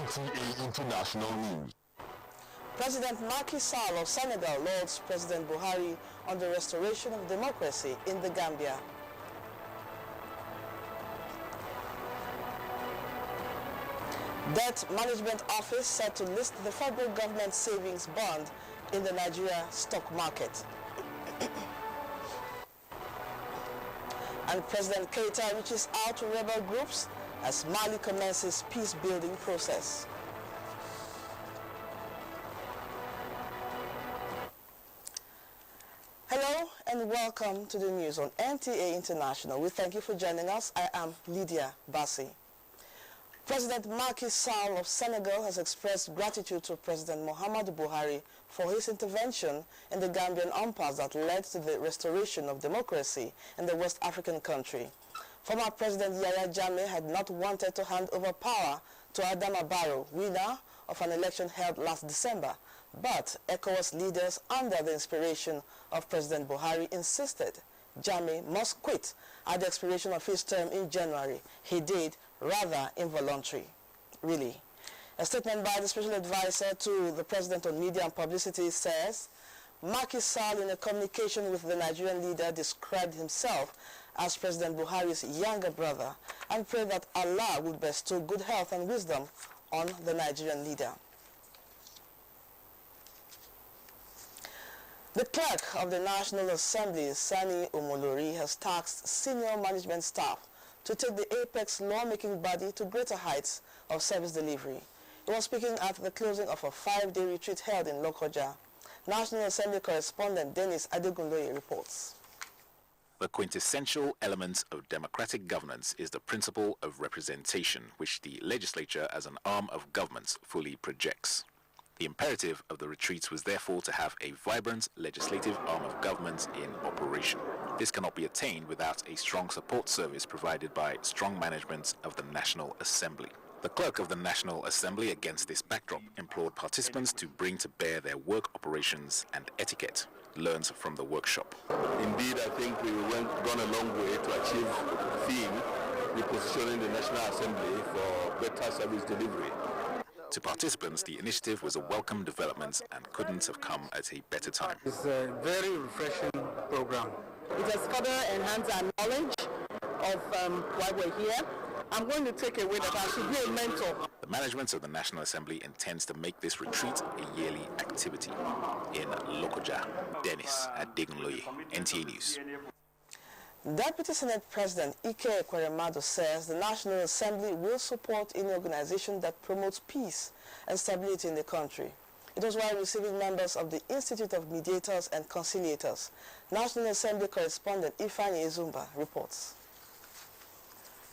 NTAi International News. President Macky Sall of Senegal lauds President Buhari on the restoration of democracy in the Gambia. Debt Management Office set to list the federal government savings bond in the Nigeria stock market. And President Keita reaches out to rebel groups as Mali commences peace-building process. Hello and welcome to the news on NTAi International. We thank you for joining us. I am Lydia Bassi. President Macky Sall of Senegal has expressed gratitude to President Muhammadu Buhari for his intervention in the Gambian impasse that led to the restoration of democracy in the West African country. Former President Yahya Jammeh had not wanted to hand over power to Adama Barrow, winner of an election held last December, but ECOWAS leaders, under the inspiration of President Buhari, insisted Jammeh must quit at the expiration of his term in January. He did, rather involuntary. Really. A statement by the Special Advisor to the President on Media and Publicity says, Macky Sall, in a communication with the Nigerian leader, described himself as President Buhari's younger brother and prayed that Allah would bestow good health and wisdom on the Nigerian leader. The clerk of the National Assembly, Sani Omolori, has tasked senior management staff to take the apex lawmaking body to greater heights of service delivery. He was speaking at the closing of a 5-day retreat held in Lokoja. National Assembly correspondent Dennis Adegunloye reports. The quintessential element of democratic governance is the principle of representation, which the legislature as an arm of government fully projects. The imperative of the retreats was therefore to have a vibrant legislative arm of government in operation. This cannot be attained without a strong support service provided by strong management of the National Assembly. The clerk of the National Assembly, against this backdrop, implored participants to bring to bear their work operations and etiquette learned from the workshop. Indeed, I think we gone a long way to achieve theme, repositioning the National Assembly for better service delivery. To participants, the initiative was a welcome development and couldn't have come at a better time. It's a very refreshing program. It has further enhanced our knowledge of why we're here. I'm going to take away that I should be a mentor. The management of the National Assembly intends to make this retreat a yearly activity. In Lokoja, Dennis Adegunloye, NTAi News. Deputy Senate President Ike Ekweremadu says the National Assembly will support any organization that promotes peace and stability in the country. It was while receiving members of the Institute of Mediators and Conciliators. National Assembly correspondent Ifeanyi Ezumba reports.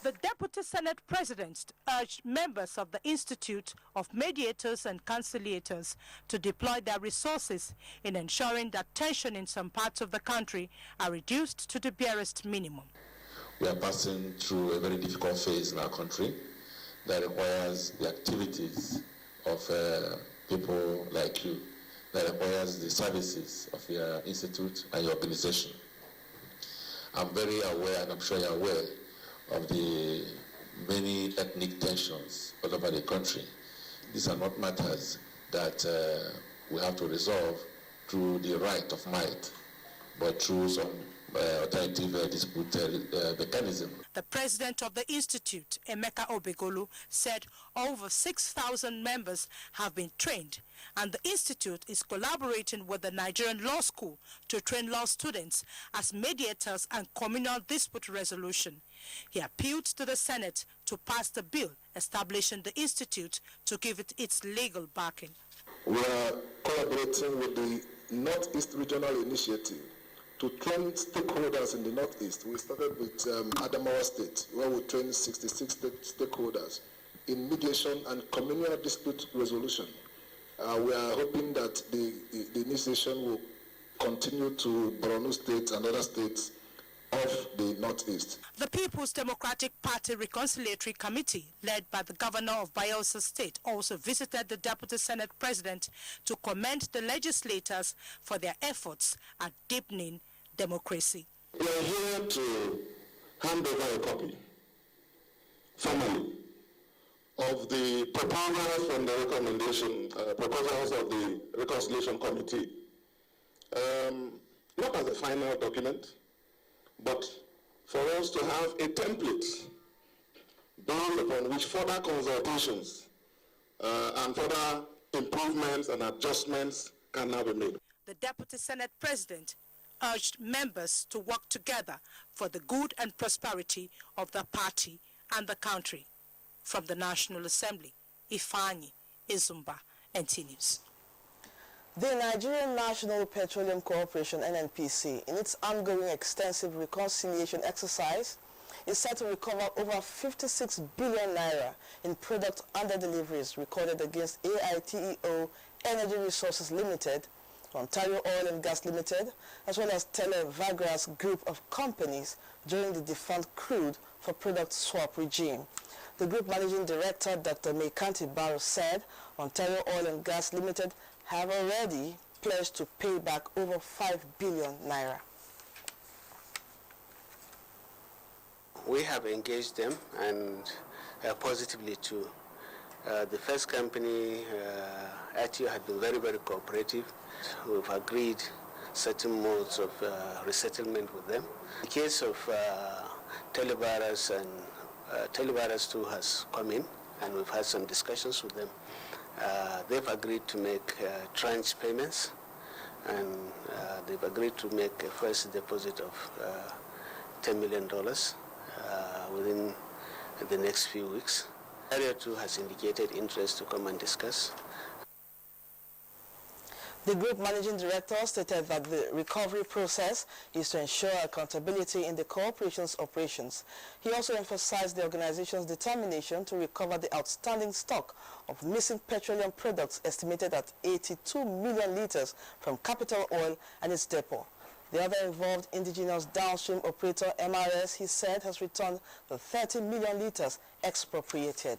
The Deputy Senate President urged members of the Institute of Mediators and Conciliators to deploy their resources in ensuring that tension in some parts of the country are reduced to the barest minimum. We are passing through a very difficult phase in our country that requires the activities of people like you, that requires the services of your institute and your organization. I'm very aware, and I'm sure you're aware, of the many ethnic tensions all over the country. These are not matters that we have to resolve through the right of might, but through some alternative dispute mechanism. The president of the Institute, Emeka Obegolu, said over 6,000 members have been trained, and the Institute is collaborating with the Nigerian Law School to train law students as mediators and communal dispute resolution. He appealed to the Senate to pass the bill establishing the Institute to give it its legal backing. We are collaborating with the Northeast Regional Initiative to train stakeholders in the Northeast. We started with Adamawa State, where we trained 66 stakeholders in mediation and communal dispute resolution. We are hoping that the initiation will continue to Borno State and other states of the Northeast. The People's Democratic Party Reconciliatory Committee, led by the governor of Bayelsa State, also visited the Deputy Senate President to commend the legislators for their efforts at deepening democracy. We are here to hand over a copy, formally, of the proposals from the recommendation, proposals of the Reconciliation Committee, not as a final document, but for us to have a template based upon which further consultations and further improvements and adjustments can now be made. The Deputy Senate President urged members to work together for the good and prosperity of the party and the country. From the National Assembly, Ifeanyi Izumba, NT News. The Nigerian National Petroleum Corporation, NNPC, in its ongoing extensive reconciliation exercise, is set to recover over 56 billion naira in product under-deliveries recorded against AITEO Energy Resources Limited, Ontario Oil and Gas Limited, as well as Televagra's group of companies during the defunct crude for product swap regime. The Group Managing Director, Dr. Meikanti Barrow, said Ontario Oil and Gas Limited have already pledged to pay back over 5 billion naira. We have engaged them and positively too. The first company, ATU, had been very, very cooperative. We've agreed certain modes of resettlement with them. In the case of Televaras, and Televaras too has come in, and we've had some discussions with them. They've agreed to make tranche payments, and they've agreed to make a first deposit of $10 million within the next few weeks. Area 2 has indicated interest to come and discuss. The Group Managing Director stated that the recovery process is to ensure accountability in the corporation's operations. He also emphasized the organization's determination to recover the outstanding stock of missing petroleum products estimated at 82 million liters from Capital Oil and its depot. The other involved indigenous downstream operator, MRS, he said, has returned the 30 million liters expropriated.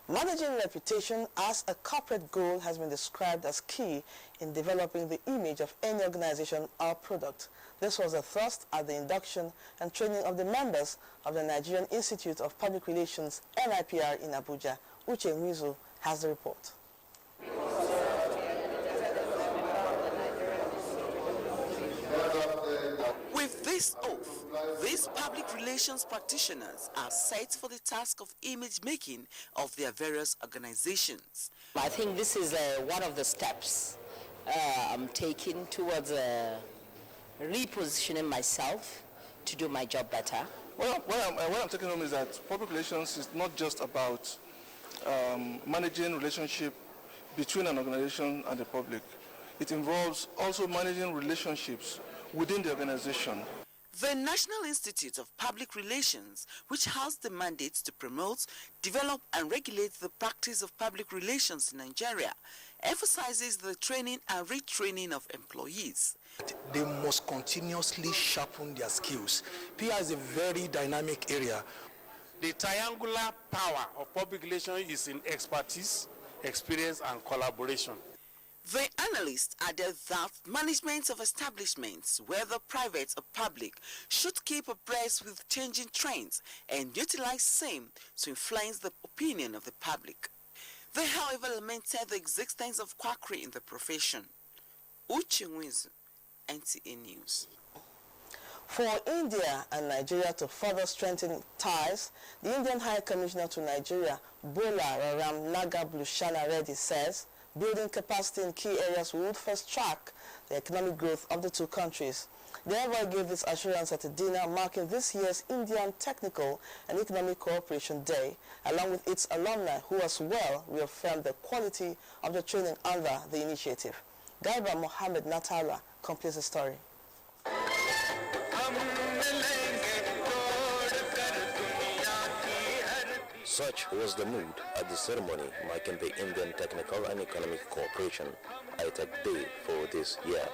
Managing reputation as a corporate goal has been described as key in developing the image of any organization or product. This was a thrust at the induction and training of the members of the Nigerian Institute of Public Relations, NIPR, in Abuja. Uche Mwizu has the report. With this oath, these public relations practitioners are set for the task of image making of their various organizations. I think this is one of the steps I'm taking towards repositioning myself to do my job better. Well, what I'm taking home is that public relations is not just about managing relationship between an organization and the public. It involves also managing relationships within the organization. The National Institute of Public Relations, which has the mandate to promote, develop and regulate the practice of public relations in Nigeria, emphasizes the training and retraining of employees. They must continuously sharpen their skills. PR is a very dynamic area. The triangular power of public relations is in expertise, experience, and collaboration. The analyst added that management of establishments, whether private or public, should keep abreast with changing trends and utilize same to influence the opinion of the public. They, however, lamented the existence of quackery in the profession. Uche Mwizu, NTA News. For India and Nigeria to further strengthen ties, the Indian High Commissioner to Nigeria, Bola Raram Nagablushana Reddy, says building capacity in key areas would fast track the economic growth of the two countries. The envoy gave this assurance at a dinner marking this year's Indian Technical and Economic Cooperation Day, along with its alumni who as well reaffirmed the quality of the training under the initiative. Gaiba Mohammed Natala completes the story. Such was the mood at the ceremony marking the Indian Technical and Economic Cooperation (ITEC) Day for this year.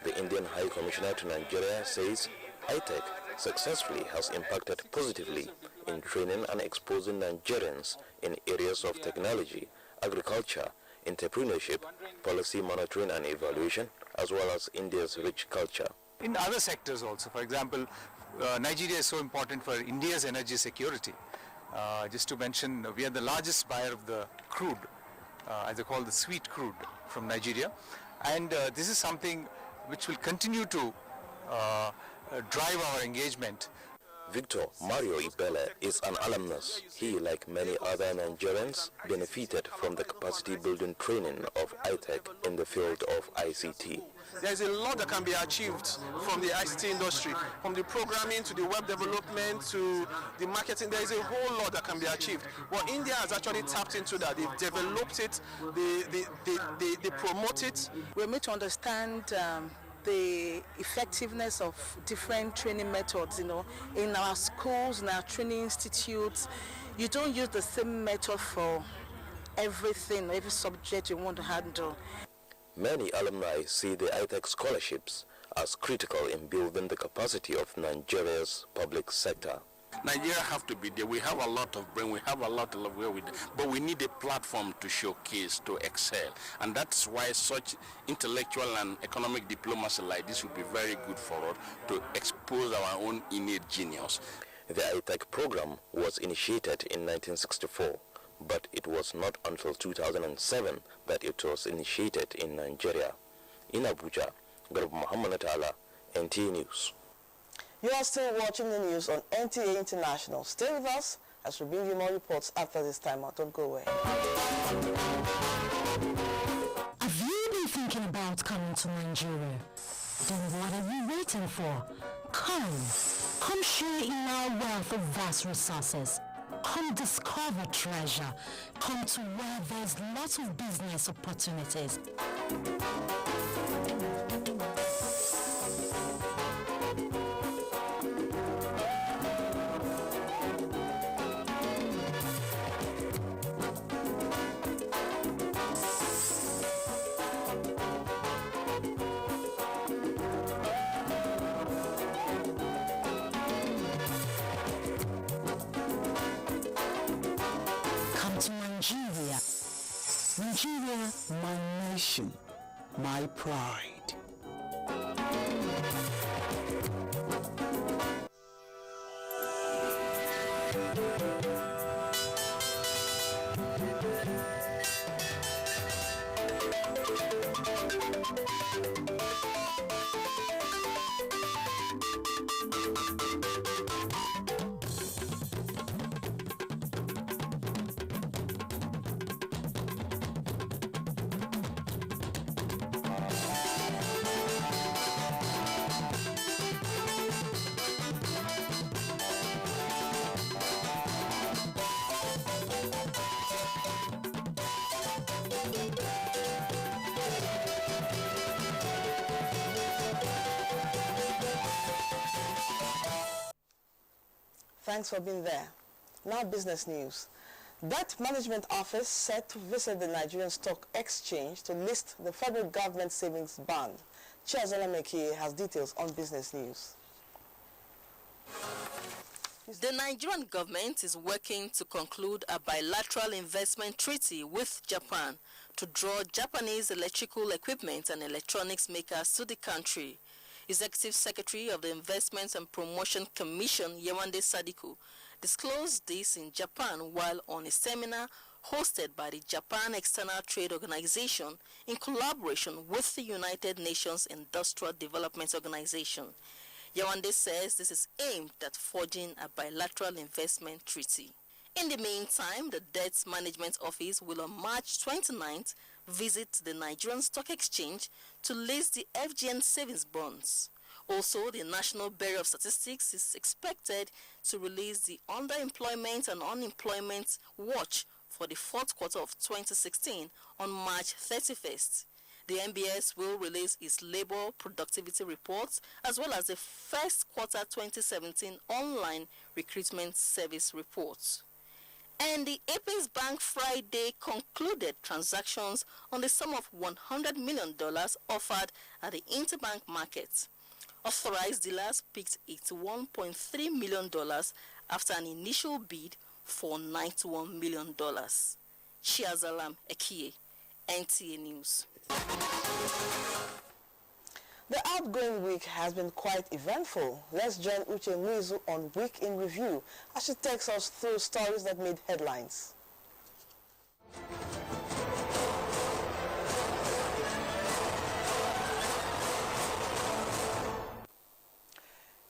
The Indian High Commissioner to Nigeria says ITEC successfully has impacted positively in training and exposing Nigerians in areas of technology, agriculture, entrepreneurship, policy monitoring and evaluation, as well as India's rich culture. In other sectors also, for example, Nigeria is so important for India's energy security. Just to mention, we are the largest buyer of the crude, as they call the sweet crude from Nigeria. And this is something which will continue to drive our engagement. Victor Mario Ibele is an alumnus. He, like many other Nigerians, benefited from the capacity building training of ITEC in the field of ICT. There's a lot that can be achieved from the ICT industry, from the programming to the web development to the marketing. There is a whole lot that can be achieved. Well, India has actually tapped into that. They've developed it, they promote it. We're made to understand the effectiveness of different training methods, in our schools, in our training institutes. You don't use the same method for everything, every subject you want to handle. Many alumni see the ITEC scholarships as critical in building the capacity of Nigeria's public sector. Nigeria have to be there. We have a lot of brain, we have a lot of where we, but we need a platform to showcase, to excel. And that's why such intellectual and economic diplomacy like this would be very good for us to expose our own innate genius. The ITEC program was initiated in 1964, but it was not until 2007 that it was initiated in Nigeria. In Abuja, Garib Muhammad Ta'ala, NTAi News. You are still watching the news on NTAi International. Stay with us as we bring you more reports after this time out. Don't go away. Have you been thinking about coming to Nigeria? Then what are you waiting for? Come share in our wealth of vast resources. Come discover treasure. Come to where there's lots of business opportunities. Nigeria, my nation, my pride. Thanks for being there. Now business news. Debt Management Office set to visit the Nigerian Stock Exchange to list the federal government savings bond. Chiazala Mekie has details on business news. The Nigerian government is working to conclude a bilateral investment treaty with Japan to draw Japanese electrical equipment and electronics makers to the country. Executive Secretary of the Investments and Promotion Commission, Yewande Sadiku, disclosed this in Japan while on a seminar hosted by the Japan External Trade Organization in collaboration with the United Nations Industrial Development Organization. Yewande says this is aimed at forging a bilateral investment treaty. In the meantime, the Debt Management Office will on March 29th visit the Nigerian Stock Exchange to list the FGN savings bonds. Also, the National Bureau of Statistics is expected to release the Underemployment and Unemployment Watch for the fourth quarter of 2016 on March 31st. The NBS will release its labor productivity reports as well as the first quarter 2017 online recruitment service reports. And the Apex Bank Friday concluded transactions on the sum of $100 million offered at the interbank market. Authorized dealers picked $81.3 million after an initial bid for $91 million. Chiazalam Ekie, NTAi News. The outgoing week has been quite eventful. Let's join Uche Mwizu on Week in Review as she takes us through stories that made headlines.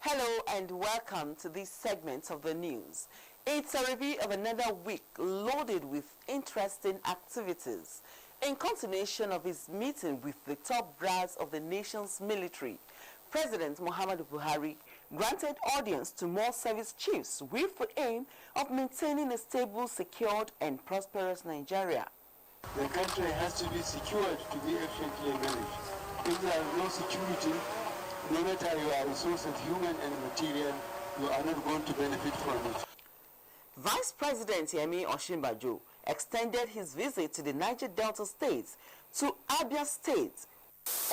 Hello and welcome to this segment of the news. It's a review of another week loaded with interesting activities. In continuation of his meeting with the top brass of the nation's military, President Muhammadu Buhari granted audience to more service chiefs with the aim of maintaining a stable, secured and prosperous Nigeria. The country has to be secured to be efficiently managed. If there is no security, no matter your resources, human and material, you are not going to benefit from it. Vice President Yemi Osinbajo extended his visit to the Niger Delta states to Abia State.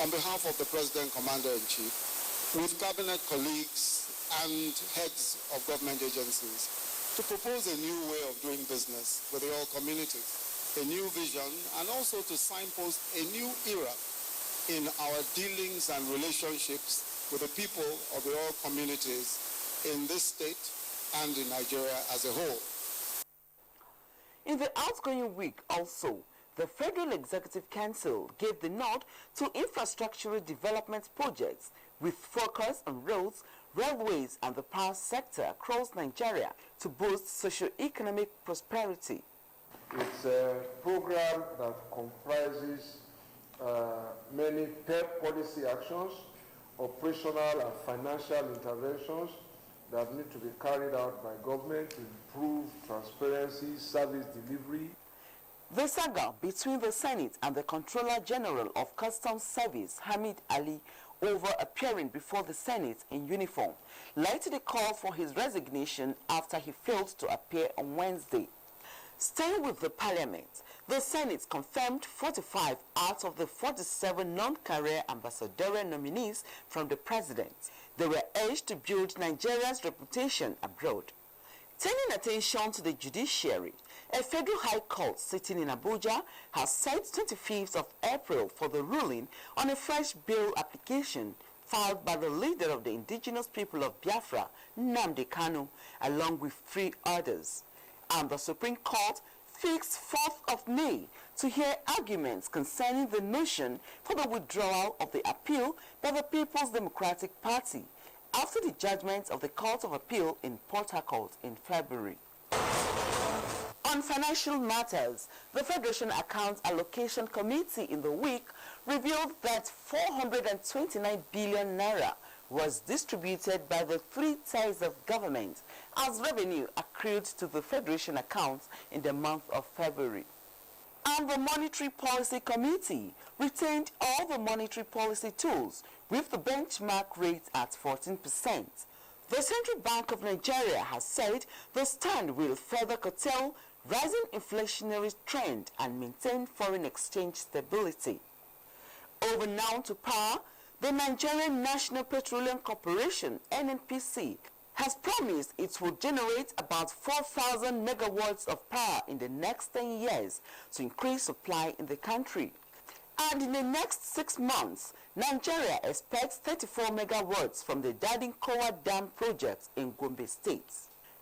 On behalf of the President Commander-in-Chief, with cabinet colleagues and heads of government agencies, to propose a new way of doing business with the oil communities, a new vision, and also to signpost a new era in our dealings and relationships with the people of the oil communities in this state and in Nigeria as a whole. In the outgoing week also, the Federal Executive Council gave the nod to infrastructural development projects with focus on roads, railways and the power sector across Nigeria to boost socio-economic prosperity. It's a program that comprises many third policy actions, operational and financial interventions that need to be carried out by government to improve transparency, service delivery. The saga between the Senate and the Controller General of Customs Service, Hamid Ali, over appearing before the Senate in uniform, led to the call for his resignation after he failed to appear on Wednesday. Staying with the Parliament, the Senate confirmed 45 out of the 47 non-career ambassadorial nominees from the President. They were urged to build Nigeria's reputation abroad. Turning attention to the judiciary, a federal high court sitting in Abuja has set 25th of April for the ruling on a fresh bail application filed by the leader of the indigenous people of Biafra, Nnamdi Kanu, along with 3 others. And the Supreme Court fixed 4th of May to hear arguments concerning the motion for the withdrawal of the appeal by the People's Democratic Party after the judgment of the Court of Appeal in Port Harcourt in February. On financial matters, the Federation Accounts Allocation Committee in the week revealed that 429 billion naira was distributed by the 3 tiers of government as revenue accrued to the Federation accounts in the month of February. And the Monetary Policy Committee retained all the monetary policy tools with the benchmark rate at 14%. The Central Bank of Nigeria has said the stand will further curtail rising inflationary trend and maintain foreign exchange stability. Over now to power, the Nigerian National Petroleum Corporation, NNPC, has promised it will generate about 4,000 megawatts of power in the next 10 years to increase supply in the country. And in the next 6 months, Nigeria expects 34 megawatts from the Dadinkowa Dam project in Gombe State.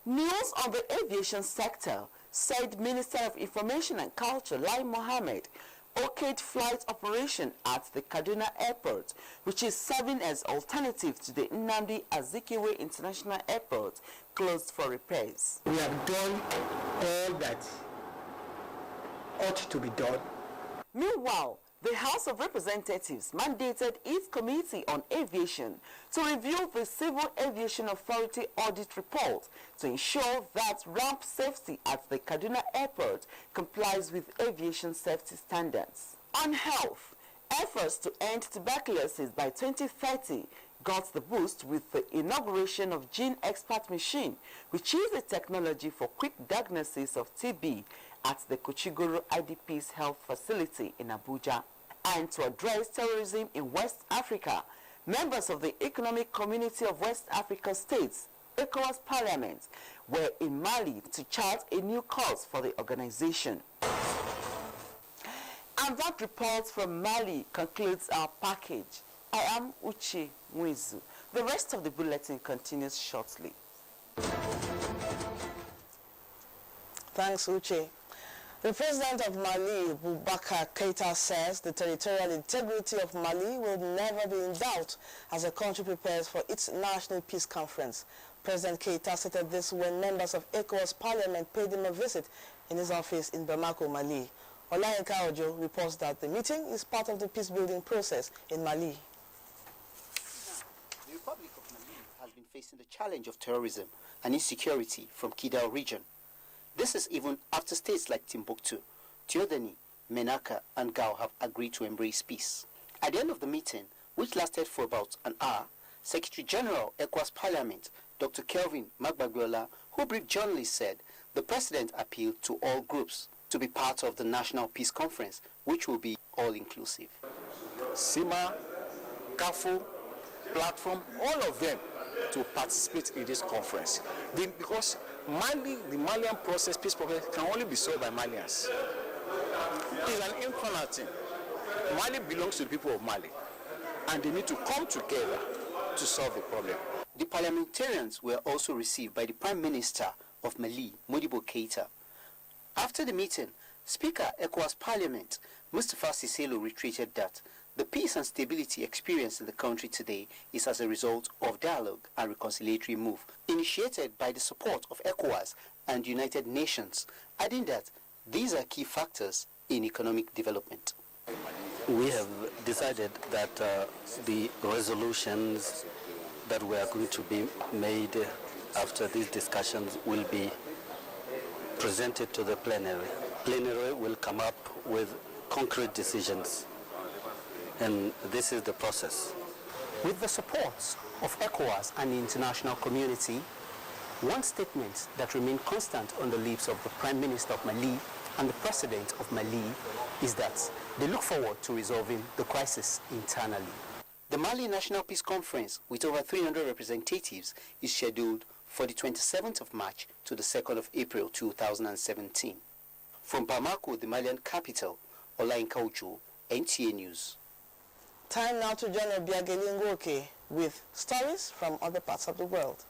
News on the aviation sector said Minister of Information and Culture, Lai Mohammed, okayed flight operation at the Kaduna Airport, which is serving as alternative to the Nnamdi Azikiwe International Airport, closed for repairs. We have done all that ought to be done. Meanwhile, the House of Representatives mandated its Committee on Aviation to review the Civil Aviation Authority audit report to ensure that ramp safety at the Kaduna Airport complies with aviation safety standards. On health, efforts to end tuberculosis by 2030 got the boost with the inauguration of Gene Expert Machine, which is a technology for quick diagnosis of TB at the Kochigoro IDP's health facility in Abuja. And to address terrorism in West Africa, members of the Economic Community of West Africa States, ECOWAS Parliament, were in Mali to chart a new course for the organization. And that report from Mali concludes our package. I am Uche Mwizu. The rest of the bulletin continues shortly. Thanks, Uche. The president of Mali, Boubacar Keïta, says the territorial integrity of Mali will never be in doubt as the country prepares for its National Peace Conference. President Keïta stated this when members of ECOWAS Parliament paid him a visit in his office in Bamako, Mali. Olayinka Ojo reports that the meeting is part of the peace-building process in Mali. The Republic of Mali has been facing the challenge of terrorism and insecurity from Kidal region. This is even after states like Timbuktu, Théodanie, Menaka, and Gao have agreed to embrace peace. At the end of the meeting, which lasted for about an hour, Secretary General ECOWAS Parliament, Dr. Kelvin Magbagbiola, who briefed journalists, said the President appealed to all groups to be part of the National Peace Conference, which will be all-inclusive. SIMA, CAFO, Platform, all of them to participate in this conference. Because Mali, the Malian process, peace process, can only be solved by Malians. It's an internal thing. Mali belongs to the people of Mali, and they need to come together to solve the problem. The parliamentarians were also received by the Prime Minister of Mali, Modibo Keïta. After the meeting, Speaker ECOWAS Parliament, Mustafa Siselo, reiterated that the peace and stability experienced in the country today is as a result of dialogue and reconciliatory move initiated by the support of ECOWAS and United Nations, adding that these are key factors in economic development. We have decided that the resolutions that were going to be made after these discussions will be presented to the plenary. Plenary will come up with concrete decisions, and this is the process. With the support of ECOWAS and the international community, one statement that remained constant on the lips of the Prime Minister of Mali and the President of Mali is that they look forward to resolving the crisis internally. The Mali National Peace Conference, with over 300 representatives, is scheduled for the 27th of March to the 2nd of April 2017. From Bamako, the Malian capital, Olayinka Ojo, NTAi News. Time now to join Obiageli Ngoke with stories from other parts of the world.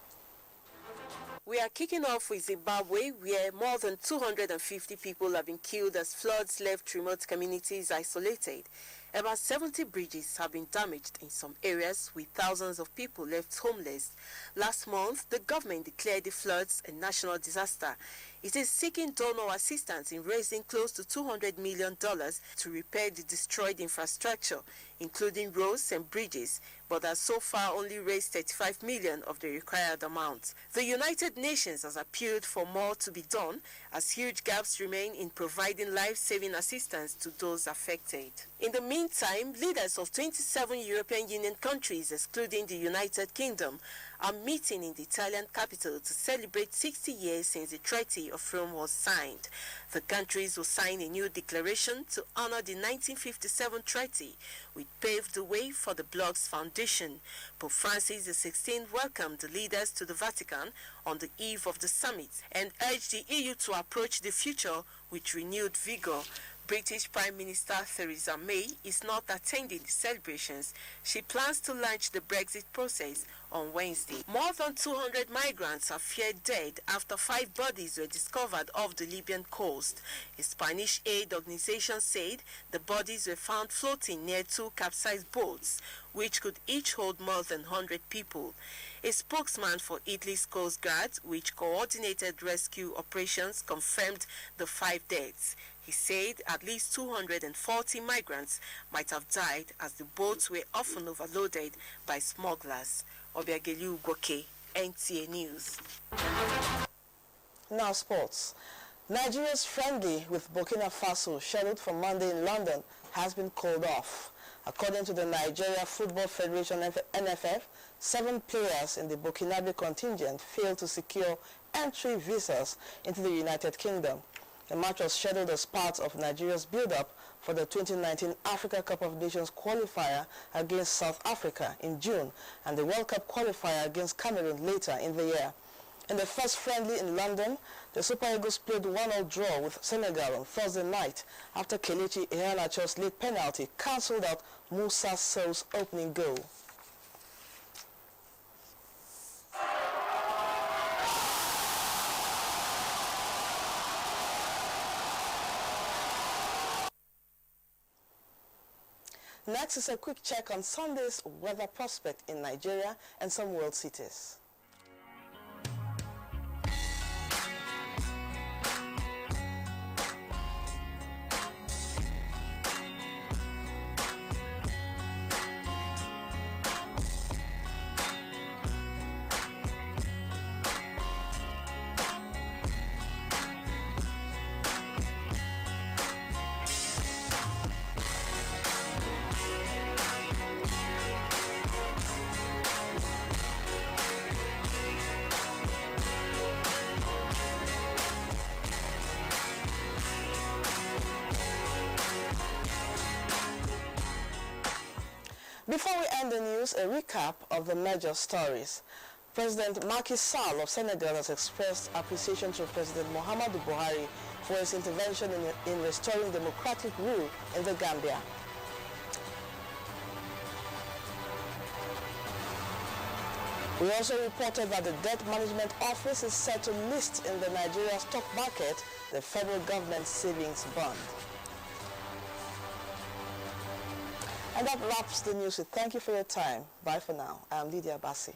We are kicking off with Zimbabwe, where more than 250 people have been killed as floods left remote communities isolated. About 70 bridges have been damaged in some areas, with thousands of people left homeless. Last month, the government declared the floods a national disaster. It is seeking donor assistance in raising close to $200 million to repair the destroyed infrastructure, including roads and bridges, but has so far only raised $35 million of the required amount. The United Nations has appealed for more to be done, as huge gaps remain in providing life-saving assistance to those affected. In the meantime, leaders of 27 European Union countries, excluding the United Kingdom, are meeting in the Italian capital to celebrate 60 years since the Treaty of Rome was signed. The countries will sign a new declaration to honor the 1957 treaty, which paved the way for the bloc's foundation. Pope Francis XVI welcomed the leaders to the Vatican on the eve of the summit and urged the EU to approach the future with renewed vigor. British Prime Minister Theresa May is not attending the celebrations. She plans to launch the Brexit process on Wednesday. More than 200 migrants are feared dead after 5 bodies were discovered off the Libyan coast. A Spanish aid organization said the bodies were found floating near 2 capsized boats, which could each hold more than 100 people. A spokesman for Italy's Coast Guard, which coordinated rescue operations, confirmed the 5 deaths. He said at least 240 migrants might have died as the boats were often overloaded by smugglers. Obiageli Ugoke, NTAi News. Now sports. Nigeria's friendly with Burkina Faso, scheduled for Monday in London, has been called off. According to the Nigeria Football Federation NFF, 7 players in the Burkinabe contingent failed to secure entry visas into the United Kingdom. The match was scheduled as part of Nigeria's build-up for the 2019 Africa Cup of Nations qualifier against South Africa in June and the World Cup qualifier against Cameroon later in the year. In the first friendly in London, the Super Eagles played 1-1 draw with Senegal on Thursday night after Kelechi Iheanacho's late penalty cancelled out Musa Sow's opening goal. Next is a quick check on Sunday's weather prospect in Nigeria and some world cities. Before we end the news, a recap of the major stories. President Macky Sall of Senegal has expressed appreciation to President Muhammadu Buhari for his intervention in restoring democratic rule in the Gambia. We also reported that the Debt Management Office is set to list in the Nigeria stock market the federal government savings bond. And that wraps the news. Thank you for your time. Bye for now. I'm Lydia Bassi.